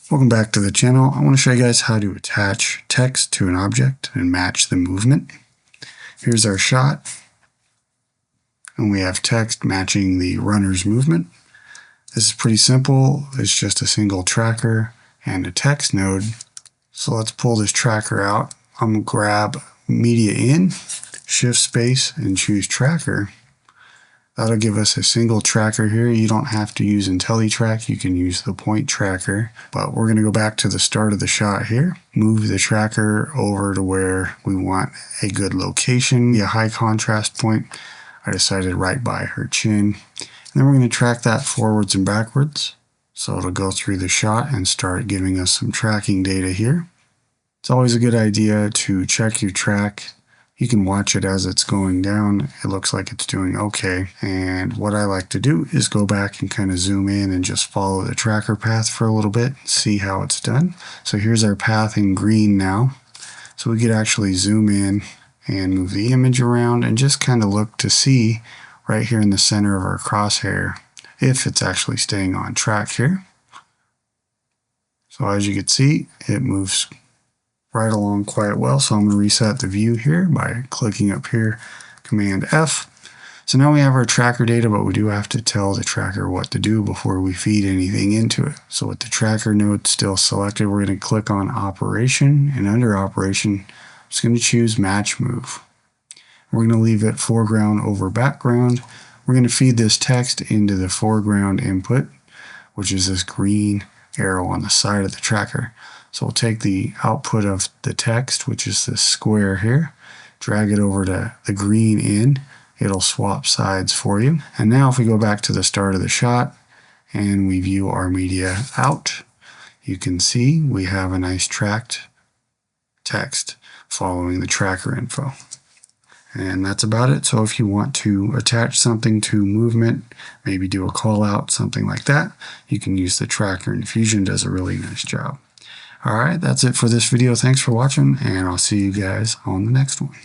Welcome back to the channel. I want to show you guys how to attach text to an object and match the movement. Here's our shot, and we have text matching the runner's movement. This is pretty simple. It's just a single tracker and a text node. So let's pull this tracker out. I'm going to grab media in, shift space, and choose tracker. That'll give us a single tracker here. You don't have to use IntelliTrack. You can use the point tracker, but we're going to go back to the start of the shot here. Move the tracker over to where we want a good location, a high contrast point. I decided right by her chin. And then we're going to track that forwards and backwards. So it'll go through the shot and start giving us some tracking data here. It's always a good idea to check your track. You can watch it as it's going down. It looks like it's doing okay. And what I like to do is go back and kind of zoom in and just follow the tracker path for a little bit, see how it's done. So here's our path in green now. So we could actually zoom in and move the image around and just kind of look to see right here in the center of our crosshair if it's actually staying on track here. So as you can see, it moves right along quite well. So I'm going to reset the view here by clicking up here, Command F. So now we have our tracker data, but we do have to tell the tracker what to do before we feed anything into it. So with the tracker node still selected, we're going to click on Operation, and under Operation, I'm just going to choose Match Move. We're going to leave it foreground over background. We're going to feed this text into the foreground input, which is this green arrow on the side of the tracker. So we'll take the output of the text, which is this square here, drag it over to the green in. It'll swap sides for you. And now if we go back to the start of the shot and we view our media out, you can see we have a nice tracked text following the tracker info. And that's about it. So if you want to attach something to movement, maybe do a call out, something like that, you can use the tracker, and Fusion does a really nice job. All right, that's it for this video. Thanks for watching, and I'll see you guys on the next one.